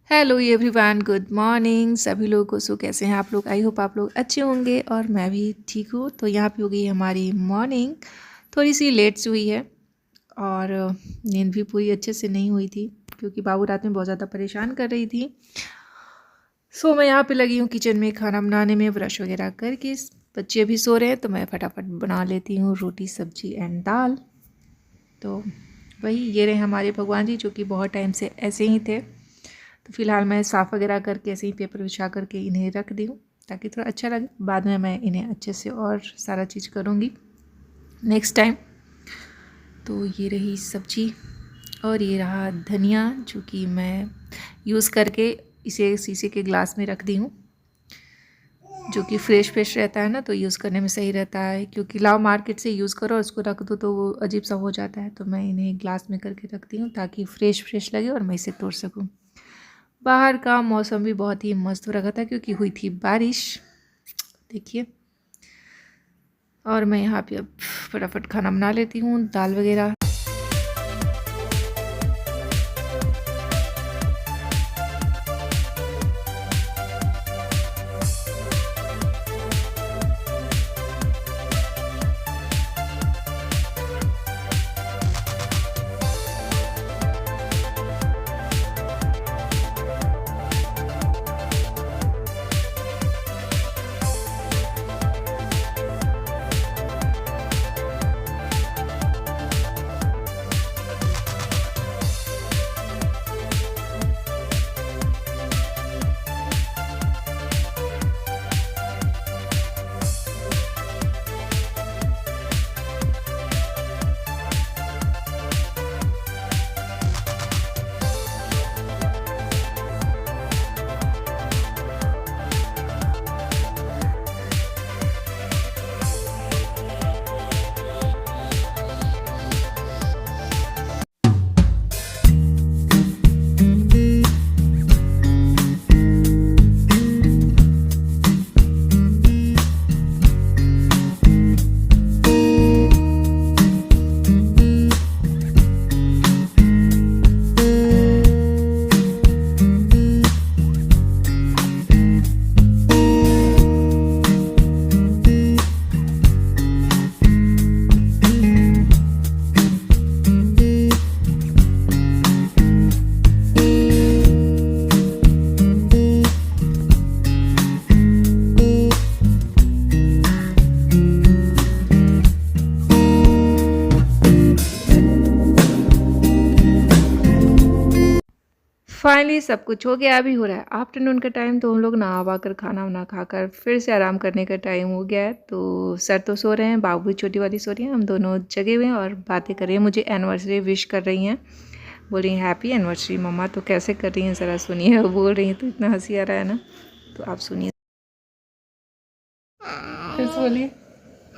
Hello everyone, good morning सभी लोगों को। कैसे हैं आप लोग? आई होप आप लोग अच्छे होंगे और मैं भी ठीक हूँ। तो यहाँ पे हो गई हमारी मॉर्निंग, थोड़ी सी लेट से हुई है और नींद भी पूरी अच्छे से नहीं हुई थी क्योंकि बाबू रात में बहुत ज़्यादा परेशान कर रही थी। सो मैं यहाँ पे लगी हूँ किचन में खाना बनाने में, ब्रश वगैरह करके। बच्चे भी सो रहे हैं तो मैं फटाफट बना लेती हूँ रोटी सब्जी एंड दाल। तो वही ये रहे हमारे भगवान जी, जो कि बहुत टाइम से ऐसे ही थे। तो फिलहाल मैं साफ़ वगैरह करके ऐसे ही पेपर बिछा करके इन्हें रख दी हूँ ताकि थोड़ा अच्छा लगे। बाद में मैं इन्हें अच्छे से और सारा चीज़ करूँगी नेक्स्ट टाइम। तो ये रही सब्जी और ये रहा धनिया, जो कि मैं यूज़ करके इसे शीशे के ग्लास में रख दी हूँ, जो कि फ्रेश फ्रेश रहता है ना, तो यूज़ करने में सही रहता है। क्योंकि लाओ मार्केट से यूज़ करो और उसको रख दो तो वो अजीब सा हो जाता है। तो मैं इन्हें ग्लास में करके रखती हूँ ताकि फ्रेश फ्रेश लगे और मैं इसे तोड़ सकूँ। बाहर का मौसम भी बहुत ही मस्त हो रखा था क्योंकि हुई थी बारिश, देखिए। और मैं यहाँ पे अब फटाफट खाना बना लेती हूँ, दाल वगैरह। फाइनली सब कुछ हो गया। अभी हो रहा है आफ्टरनून का टाइम, तो हम लोग नहा वा कर खाना वाना खाकर फिर से आराम करने का टाइम हो गया है। तो सर तो सो रहे हैं, बाबू छोटी वाली सो रही हैं, हम दोनों जगे हुए हैं और बातें कर रही हैं। मुझे एनिवर्सरी विश कर रही हैं, बोल रही हैं हैप्पी एनिवर्सरी मम्मा। तो कैसे कर रही हैं ज़रा सुनिए, वो बोल रही हैं तो इतना हंसी आ रहा है ना। तो आप सुनिए, फिर से बोलिए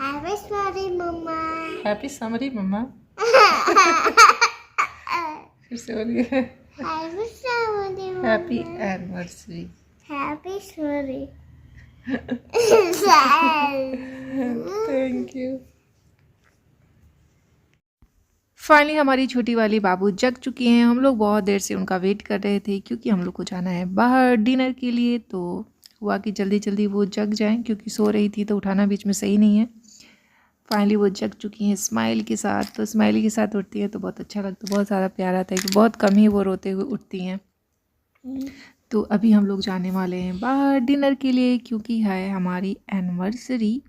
हैप्पी सॉरी मम्मा। हैप्पी समरी मम्मा। फिर से बोलिए happy sorry happy anniversary. Happy sorry. Thank you. Finally हमारी छोटी वाली बाबू जग चुकी हैं। हम लोग बहुत देर से उनका वेट कर रहे थे क्योंकि हम लोग को जाना है बाहर डिनर के लिए। तो हुआ कि जल्दी जल्दी वो जग जाएं, क्योंकि सो रही थी तो उठाना बीच में सही नहीं है। फाइनली वो जग चुकी हैं स्माइल के साथ। तो स्माइली के साथ उठती है तो बहुत अच्छा लगता है, बहुत ज़्यादा प्यार आता है कि बहुत कम ही वो रोते हुए उठती हैं। तो अभी हम लोग जाने वाले हैं बाहर डिनर के लिए क्योंकि है हमारी एनिवर्सरी,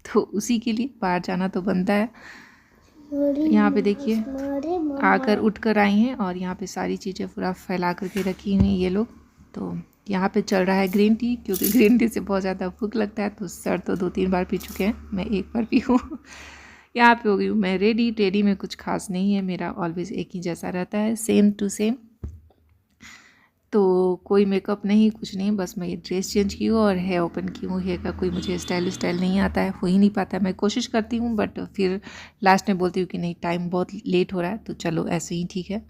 तो उसी के लिए बाहर जाना तो बनता है। यहाँ पे देखिए आकर उठ कर आई हैं और यहाँ पे सारी चीज़ें पूरा फैला करके रखी हुई हैं ये लोग। तो यहाँ पे चल रहा है ग्रीन टी, क्योंकि ग्रीन टी से बहुत ज़्यादा भूख लगता है। तो सर तो 2-3 बार पी चुके हैं, मैं एक बार पी हूँ। यहाँ पे हो गई हूँ मैं रेडी। रेडी में कुछ खास नहीं है, मेरा ऑलवेज एक ही जैसा रहता है, सेम टू सेम। तो कोई मेकअप नहीं, कुछ नहीं, बस मैं ये ड्रेस चेंज की हूँ और हेयर ओपन की हूँ। हेयर का कोई मुझे स्टाइल नहीं आता है, हो ही नहीं पाता है। मैं कोशिश करती हूँ बट फिर लास्ट में बोलती हूँ कि नहीं टाइम बहुत लेट हो रहा है, तो चलो ऐसे ही ठीक है,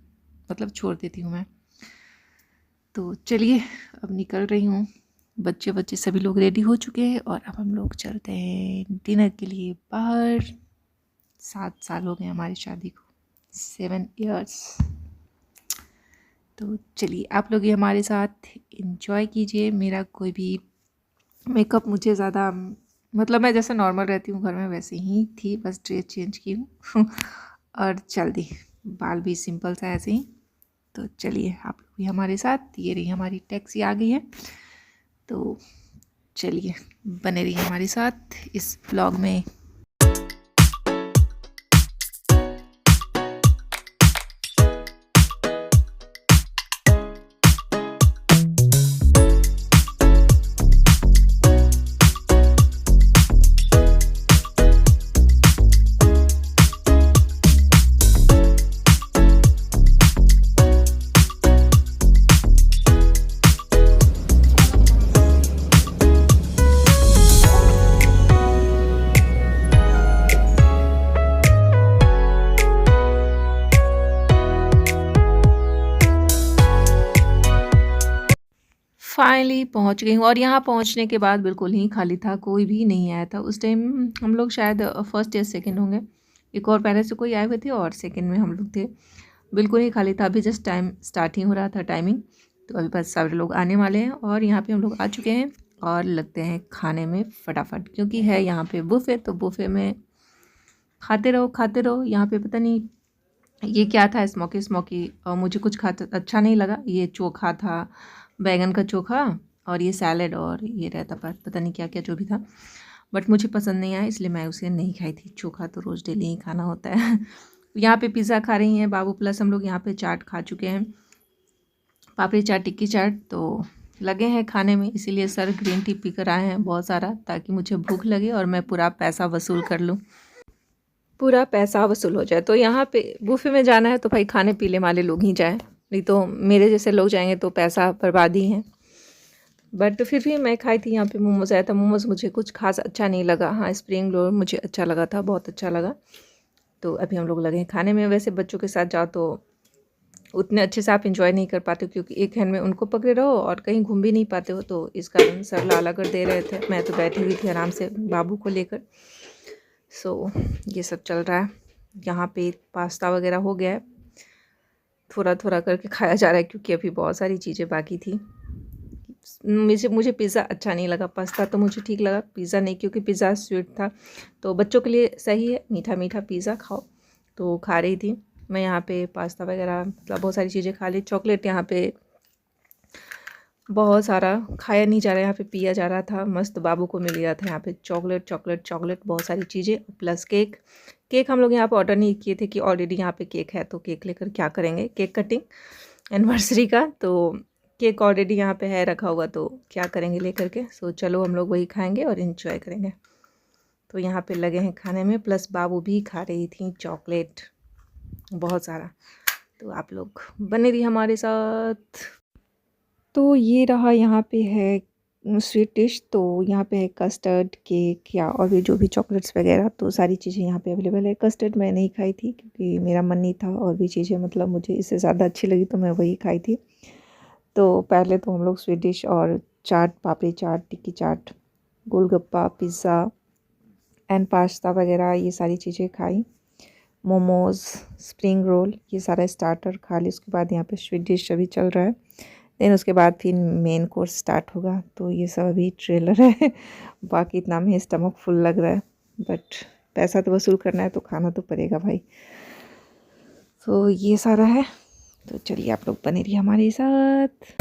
मतलब छोड़ देती हूँ मैं। तो चलिए अब निकल रही हूँ। बच्चे बच्चे सभी लोग रेडी हो चुके हैं और अब हम लोग चलते हैं डिनर के लिए बाहर। 7 साल हो गए हमारी शादी को, 7 years। तो चलिए आप लोग ये हमारे साथ इंजॉय कीजिए। मेरा कोई भी मेकअप मुझे ज़्यादा मतलब मैं जैसे नॉर्मल रहती हूँ घर में वैसे ही थी, बस ड्रेस चेंज की हूँ और चल दी, बाल भी सिंपल सा ऐसे ही। तो चलिए आप लोग भी हमारे साथ, ये रही हमारी टैक्सी आ गई है, तो चलिए बने रहिए हमारे साथ इस व्लॉग में। फाइनली पहुंच गई हूँ और यहाँ पहुंचने के बाद बिल्कुल ही खाली था, कोई भी नहीं आया था उस टाइम। हम लोग शायद फर्स्ट या सेकंड होंगे, एक और पहले से कोई आए हुए थे और सेकंड में हम लोग थे। बिल्कुल ही खाली था, अभी जस्ट टाइम स्टार्ट ही हो रहा था टाइमिंग, तो अभी बस सारे लोग आने वाले हैं और यहाँ पे हम लोग आ चुके हैं और लगते हैं खाने में फटाफट, क्योंकि है यहाँ पे बुफे, तो बुफे में खाते रहो खाते रहो। यहाँ पे पता नहीं ये क्या था, स्मोकी और मुझे कुछ खाता अच्छा नहीं लगा। ये चोखा था, बैगन का चोखा, और ये सैलेड, और ये रहता पता नहीं क्या क्या जो भी था, बट मुझे पसंद नहीं आया इसलिए मैं उसे नहीं खाई थी। चोखा तो रोज़ डेली ही खाना होता है। यहाँ पे पिज़्ज़ा खा रही हैं बाबू, प्लस हम लोग यहाँ पे चाट खा चुके हैं, पापड़ी चाट, टिक्की चाट, तो लगे हैं खाने में। इसीलिए सर ग्रीन टी पी कर आए हैं बहुत सारा, ताकि मुझे भूख लगे और मैं पूरा पैसा वसूल कर लूँ, पूरा पैसा वसूल हो जाए। तो यहाँ पे बुफे में जाना है तो भाई खाने पीने वाले लोग ही जाएं, नहीं तो मेरे जैसे लोग जाएंगे तो पैसा बर्बादी है। बट फिर भी मैं खाई थी, यहाँ पे मोमोज़ आया था। मोमोज़ मुझे कुछ खास अच्छा नहीं लगा, हाँ स्प्रिंग रोल मुझे अच्छा लगा था, बहुत अच्छा लगा। तो अभी हम लोग लगे हैं खाने में। वैसे बच्चों के साथ जाओ तो उतने अच्छे से आप इंजॉय नहीं कर पाते हो, क्योंकि एक हैंड में उनको पकड़े रहो और कहीं घूम भी नहीं पाते हो, तो इस कारण सर लाला कर दे रहे थे। मैं तो बैठी हुई थी आराम से बाबू को लेकर। सो ये सब चल रहा है। यहाँ पे पास्ता वगैरह हो गया है, थोड़ा थोड़ा करके खाया जा रहा है, क्योंकि अभी बहुत सारी चीज़ें बाकी थी। मुझे पिज़्ज़ा अच्छा नहीं लगा, पास्ता तो मुझे ठीक लगा, पिज़्ज़ा नहीं, क्योंकि पिज़्ज़ा स्वीट था। तो बच्चों के लिए सही है, मीठा मीठा पिज़्ज़ा खाओ, तो खा रही थी मैं यहाँ पे पास्ता वगैरह, मतलब बहुत सारी चीज़ें खा ली। चॉकलेट यहाँ पे बहुत सारा खाया नहीं जा रहा, यहाँ पे पिया जा रहा था, मस्त बाबू को मिल गया था यहाँ पे चॉकलेट चॉकलेट चॉकलेट, बहुत सारी चीज़ें, प्लस केक हम लोग यहाँ पे ऑर्डर नहीं किए थे कि ऑलरेडी यहाँ पे केक है, तो केक लेकर क्या करेंगे, केक कटिंग एनिवर्सरी का, तो केक ऑलरेडी यहाँ पे है रखा हुआ, तो क्या करेंगे लेकर के। सो चलो हम लोग वही खाएंगे और इन्जॉय करेंगे। तो यहाँ पे लगे हैं खाने में, प्लस बाबू भी खा रही थी चॉकलेट बहुत सारा। तो आप लोग बने रहिए हमारे साथ। तो ये रहा, यहाँ पे है स्वीट डिश, तो यहाँ पे है कस्टर्ड, केक या और भी जो भी चॉकलेट्स वगैरह, तो सारी चीज़ें यहाँ पे अवेलेबल है। कस्टर्ड मैं नहीं खाई थी क्योंकि मेरा मन नहीं था, और भी चीज़ें मतलब मुझे इससे ज़्यादा अच्छी लगी तो मैं वही खाई थी। तो पहले तो हम लोग स्वीट डिश और चाट, पापड़ी चाट, टिक्की चाट, गोलगप्पा, पिज़्ज़ा एंड पास्ता वगैरह ये सारी चीज़ें खाई। मोमोज़, स्प्रिंग रोल, ये सारा स्टार्टर खा ली। उसके बाद यहाँ पे स्वीट डिश अभी चल रहा है, देन उसके बाद फिर मेन कोर्स स्टार्ट होगा। तो ये सब अभी ट्रेलर है। बाकी इतना में स्टमक फुल लग रहा है, बट पैसा तो वसूल करना है तो खाना तो पड़ेगा भाई। तो ये सारा है, तो चलिए आप लोग बने रहिए हमारे साथ।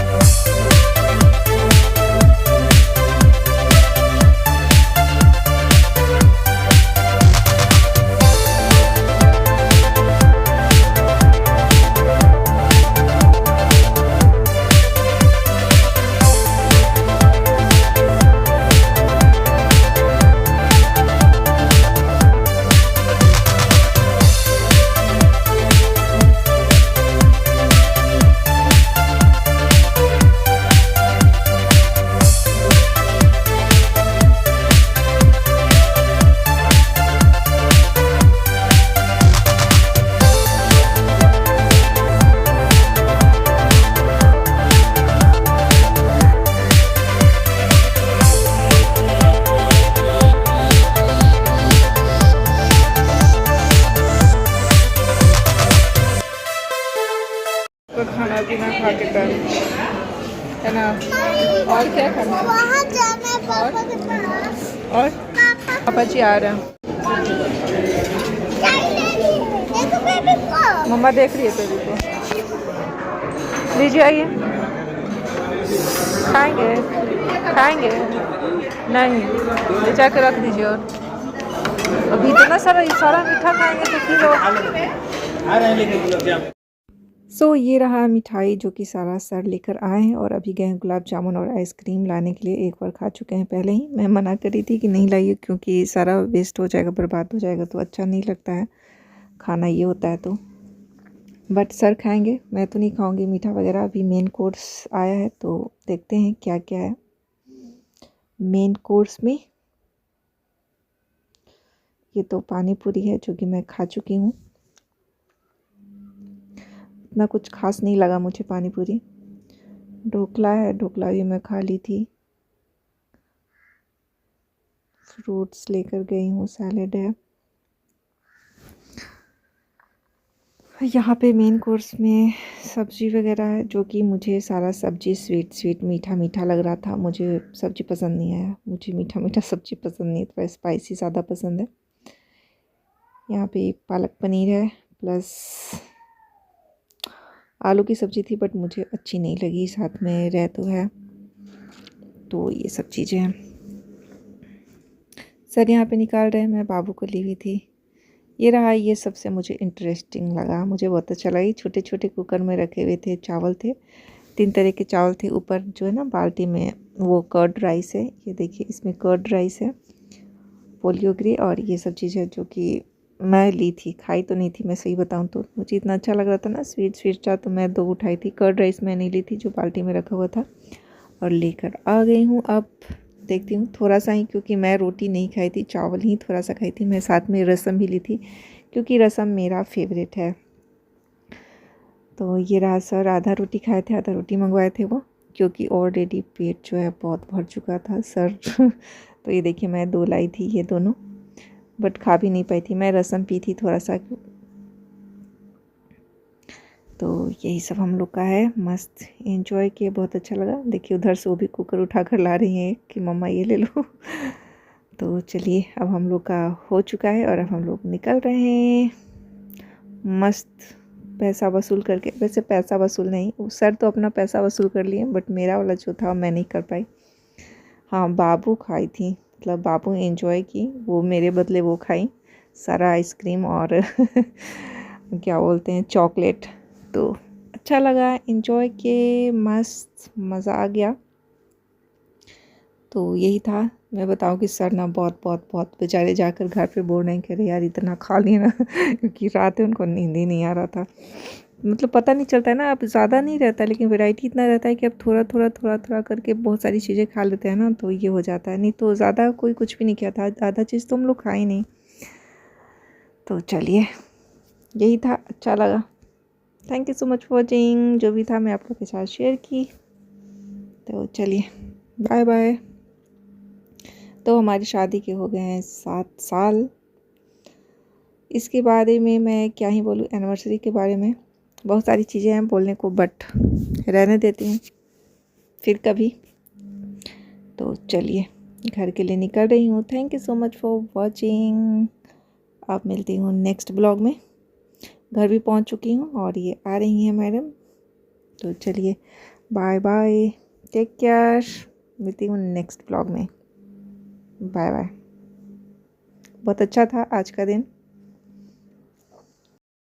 है ना। और क्या करना है? वहाँ जाना है पापा के पास। और पापा पापा जी आ रहे हैं। चाय लेनी है। देखो बेबी को। मम्मा देख रही है बेबी को। लीजिए आइए। खाएंगे खाएंगे नहीं, ले जाकर रख दीजिए। और अभी इतना सारा मीठा खाएंगे तो फिर ये रहा मिठाई जो कि सारा सर लेकर आए हैं और अभी गए हैं गुलाब जामुन और आइसक्रीम लाने के लिए। एक बार खा चुके हैं पहले ही। मैं मना करी थी कि नहीं लाइए क्योंकि सारा वेस्ट हो जाएगा, बर्बाद हो जाएगा, तो अच्छा नहीं लगता है खाना ये होता है। तो बट सर खाएंगे, मैं तो नहीं खाऊंगी मीठा वगैरह। अभी मेन कोर्स आया है तो देखते हैं क्या क्या है मेन कोर्स में। ये तो पानी पूरी है जो कि मैं खा चुकी हूँ। इतना कुछ खास नहीं लगा मुझे पानी पूरी। ढोकला है, ढोकला भी मैं खा ली थी। फ्रूट्स लेकर गई हूँ, सैलेड है। यहाँ पे मेन कोर्स में सब्ज़ी वगैरह है जो कि मुझे सारा सब्ज़ी स्वीट मीठा मीठा लग रहा था। मुझे सब्ज़ी पसंद नहीं आया, मुझे मीठा मीठा सब्ज़ी पसंद नहीं, थोड़ा स्पाइसी ज़्यादा पसंद है। यहाँ पे पालक पनीर है प्लस आलू की सब्ज़ी थी बट मुझे अच्छी नहीं लगी। साथ में रहता है तो ये सब चीज़ें हैं। सर यहाँ पे निकाल रहे हैं, मैं बाबू को ली हुई थी। ये रहा, ये सबसे मुझे इंटरेस्टिंग लगा, मुझे बहुत अच्छा लगा। ये छोटे छोटे कुकर में रखे हुए थे, चावल थे, 3 तरह के चावल थे। ऊपर जो है ना बाल्टी में वो कर्ड राइस है, ये देखिए इसमें कर्ड राइस है, पोलियोग्री और ये सब चीज़ें जो कि मैं ली थी। खाई तो नहीं थी मैं सही बताऊं तो, मुझे इतना अच्छा लग रहा था ना स्वीट सा, तो मैं 2 उठाई थी। कर्ड राइस मैं नहीं ली थी जो बाल्टी में रखा हुआ था, और लेकर आ गई हूँ। अब देखती हूँ थोड़ा सा ही, क्योंकि मैं रोटी नहीं खाई थी, चावल ही थोड़ा सा खाई थी। मैं साथ में रसम भी ली थी क्योंकि रसम मेरा फेवरेट है। तो ये रहा सर, आधा रोटी खाए थे, आधा रोटी मंगवाए थे वो, क्योंकि ऑलरेडी पेट जो है बहुत भर चुका था सर। तो ये देखिए मैं 2 लाई थी ये दोनों, बट खा भी नहीं पाई थी। मैं रसम पी थी थोड़ा सा। तो यही सब हम लोग का है, मस्त एंजॉय किए, बहुत अच्छा लगा। देखिए उधर से वो भी कुकर उठा कर ला रही हैं कि मम्मा ये ले लो। तो चलिए अब हम लोग का हो चुका है और अब हम लोग निकल रहे हैं मस्त पैसा वसूल करके। वैसे पैसा वसूल नहीं, सर तो अपना पैसा वसूल कर लिए, बट मेरा वाला जो था मैं नहीं कर पाई। हाँ बाबू खाई थी, मतलब बाबू एंजॉय की, वो मेरे बदले वो खाई सारा आइसक्रीम और क्या बोलते हैं चॉकलेट। तो अच्छा लगा, एंजॉय के, मस्त मज़ा आ गया। तो यही था। मैं बताऊँ कि सर ना बहुत बेचारे जाकर घर पे बोल नहीं करे यार इतना खा लिया ना। क्योंकि रात में उनको नींद ही नहीं आ रहा था। मतलब पता नहीं चलता है ना, अब ज़्यादा नहीं रहता लेकिन वैरायटी इतना रहता है कि अब थोड़ा करके बहुत सारी चीज़ें खा लेते हैं ना, तो ये हो जाता है। नहीं तो ज़्यादा कोई कुछ भी नहीं किया था, आधा चीज़ तो हम लोग खाए नहीं। तो चलिए यही था, अच्छा लगा। Thank you so much for watching. जो भी था मैं आप लोग के साथ शेयर की। तो चलिए बाय बाय। तो हमारी शादी के हो गए हैं 7 साल। इसके बारे में मैं क्या ही बोलूँ, एनिवर्सरी के बारे में बहुत सारी चीज़ें हैं बोलने को, बट रहने देती हूँ फिर कभी। तो चलिए घर के लिए निकल रही हूँ। Thank you so much for watching. अब मिलती हूँ नेक्स्ट ब्लॉग में। घर भी पहुँच चुकी हूँ और ये आ रही हैं मैडम। तो चलिए बाय बाय, टेक केयर। मिलती हूँ नेक्स्ट ब्लॉग में। Bye bye. बहुत अच्छा था आज का दिन।